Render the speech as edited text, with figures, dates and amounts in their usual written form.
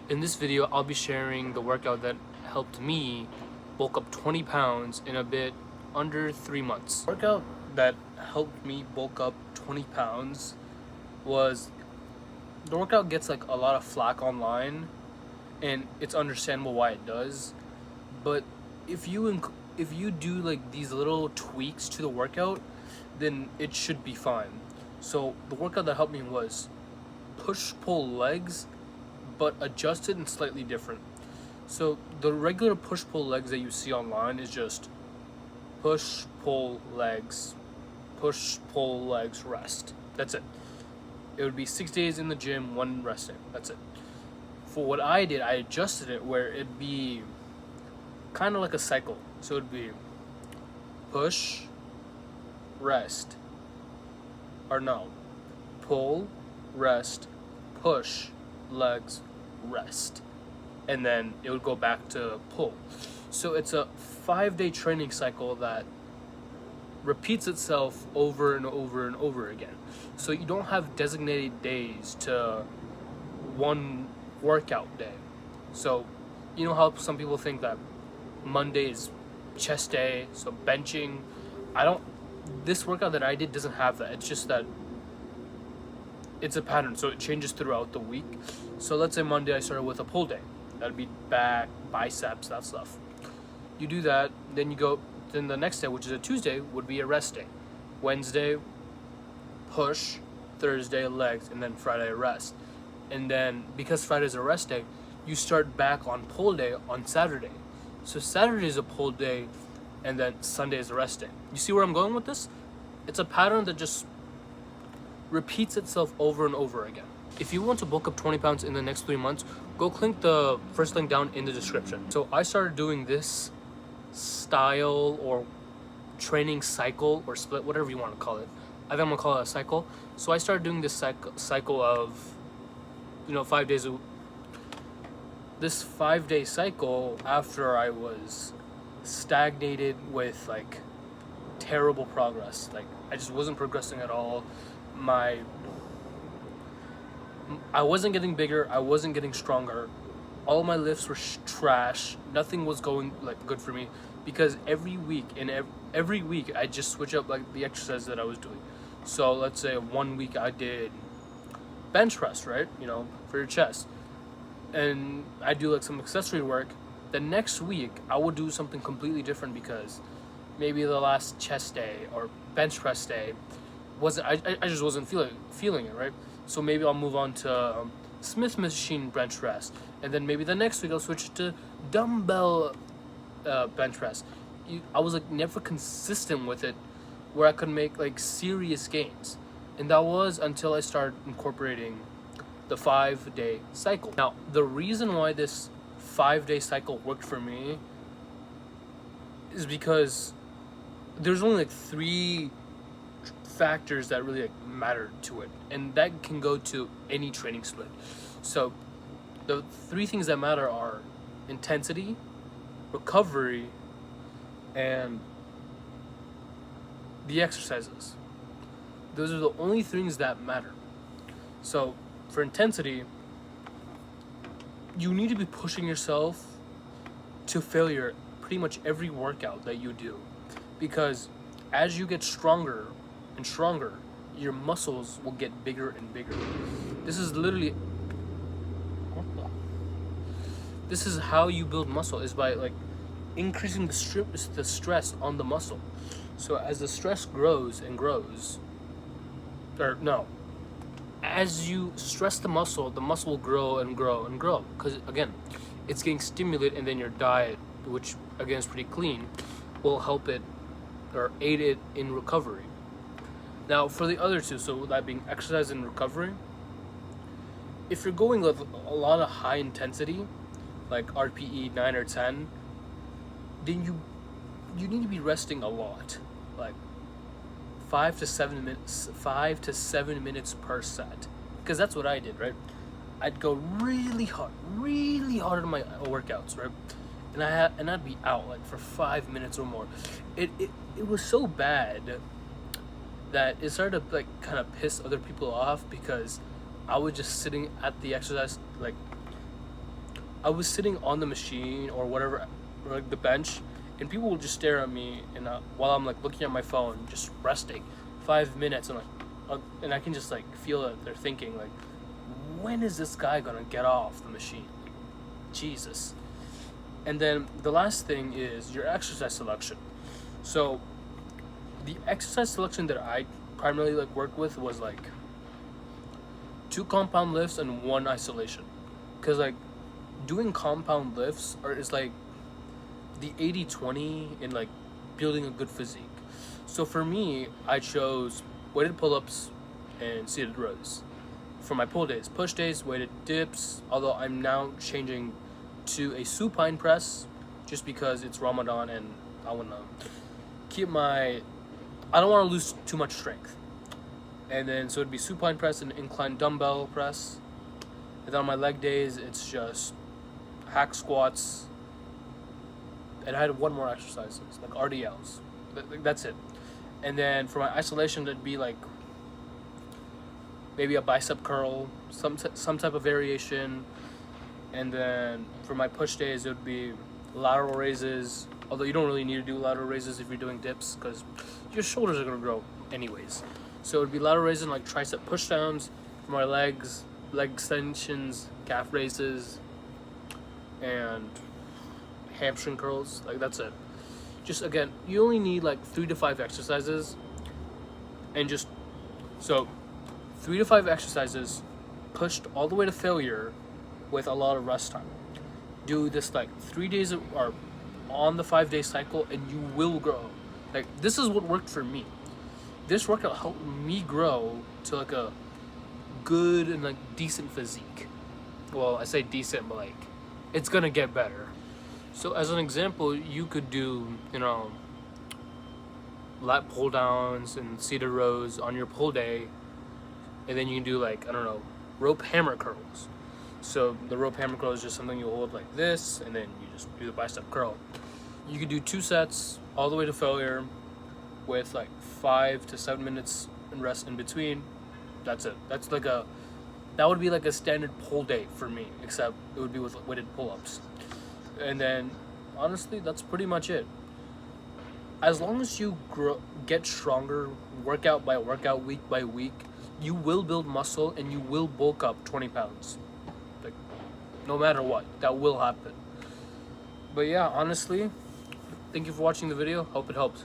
In this video, I'll be sharing the workout that helped me bulk up 20 pounds in a bit under 3 months. The workout that helped me bulk up 20 pounds was the workout gets like a lot of flack online, and it's understandable why it does. But if you do like these little tweaks to the workout, then it should be fine. So the workout that helped me was push-pull legs, but adjusted and slightly different. So the regular push-pull legs that you see online is just push-pull legs, push-pull legs, rest. That's it. It would be 6 days in the gym, 1 resting. That's it. For what I did, I adjusted it where it'd be kind of like a cycle. So it'd be push, rest, or no, pull, rest, push, legs, rest, and then it would go back to pull. So it's a 5-day training cycle that repeats itself over and over and over again. So you don't have designated days to one workout day. So you know how some people think that Monday is chest day, so benching. This workout that I did doesn't have that. It's just that it's a pattern, so it changes throughout the week. So let's say Monday I started with a pull day. That'd be back, biceps, that stuff. You do that, then the next day, which is a Tuesday, would be a rest day. Wednesday, push, Thursday, legs, and then Friday, rest. And then because Friday's a rest day, you start back on pull day on Saturday. So Saturday is a pull day, and then Sunday is a rest day. You see where I'm going with this? It's a pattern that just repeats itself over and over again. If you want to bulk up 20 pounds in the next 3 months, go click the first link down in the description. So I started doing this style or training cycle or split, whatever you want to call it. I think I'm gonna call it a cycle. So I started doing this cycle of, 5 days this 5-day cycle after I was stagnated with like terrible progress. Like I just wasn't progressing at all. I wasn't getting bigger, I wasn't getting stronger. All my lifts were trash. Nothing was going like good for me because every week I just switch up like the exercise that I was doing. So let's say 1 week I did bench press, right? For your chest. And I do like some accessory work. The next week I would do something completely different because maybe the last chest day or bench press day I just wasn't feeling it, right? So maybe I'll move on to Smith machine bench press, and then maybe the next week I'll switch to dumbbell bench press. I was like never consistent with it where I could make like serious gains, and that was until I started incorporating the 5-day cycle. Now the reason why this 5-day cycle worked for me is because there's only like 3 factors that really like matter to it, and that can go to any training split. So the 3 things that matter are intensity, recovery, and the exercises. Those are the only things that matter. So for intensity, you need to be pushing yourself to failure pretty much every workout that you do, because as you get stronger and stronger, your muscles will get bigger and bigger. This is how you build muscle, is by like increasing the stress on the muscle. So as the stress grows and grows, as you stress the muscle will grow and grow and grow, because again, it's getting stimulated, and then your diet, which again is pretty clean, will help it or aid it in recovery. Now for the other 2, so that being exercise and recovery, if you're going with a lot of high intensity, like RPE 9 or 10, then you need to be resting a lot, like 5 to 7 minutes per set, because that's what I did, right? I'd go really hard in my workouts, right? And I'd be out like for 5 minutes or more. It was so bad that it started to like kind of piss other people off, because I was just sitting at the exercise, like I was sitting on the machine or whatever, or like the bench, and people would just stare at me, and while I'm like looking at my phone, just resting, 5 minutes, and and I can just like feel that they're thinking like, when is this guy gonna get off the machine? Jesus. And then the last thing is your exercise selection. So the exercise selection that I primarily like worked with was like 2 compound lifts and 1 isolation, because like doing compound lifts is like the 80-20 in like building a good physique. So for me, I chose weighted pull-ups and seated rows. For my pull days, push days, weighted dips, although I'm now changing to a supine press just because it's Ramadan and I want to keep I don't want to lose too much strength. And then so it'd be supine press and incline dumbbell press. And then on my leg days, it's just hack squats. And I had 1 more exercises, like RDLs. That's it. And then for my isolation, it'd be like maybe a bicep curl, some type of variation. And then for my push days, it would be lateral raises. Although you don't really need to do lateral raises if you're doing dips, because your shoulders are going to grow anyways. So it would be lateral raises and like tricep push downs. For my legs, leg extensions, calf raises, and hamstring curls. Like that's it. Just again, you only need like 3 to 5 exercises, and just so 3 to 5 exercises pushed all the way to failure with a lot of rest time. Do this like 3 days or on the 5-day cycle, and you will grow. Like this is what worked for me. This workout helped me grow to like a good and like decent physique. Well, I say decent, but like it's gonna get better. So as an example, you could do, lat pull downs and seated rows on your pull day, and then you can do like, I don't know, rope hammer curls. So the rope hammer curl is just something you hold like this, and then you just do the bicep curl. You could do 2 sets all the way to failure with like 5 to 7 minutes and rest in between. That's it. That would be like a standard pull day for me, except it would be with weighted pull-ups. And then honestly, that's pretty much it. As long as you get stronger, workout by workout, week by week, you will build muscle and you will bulk up 20 pounds. Like, no matter what, that will happen. But yeah, honestly, thank you for watching the video. Hope it helps.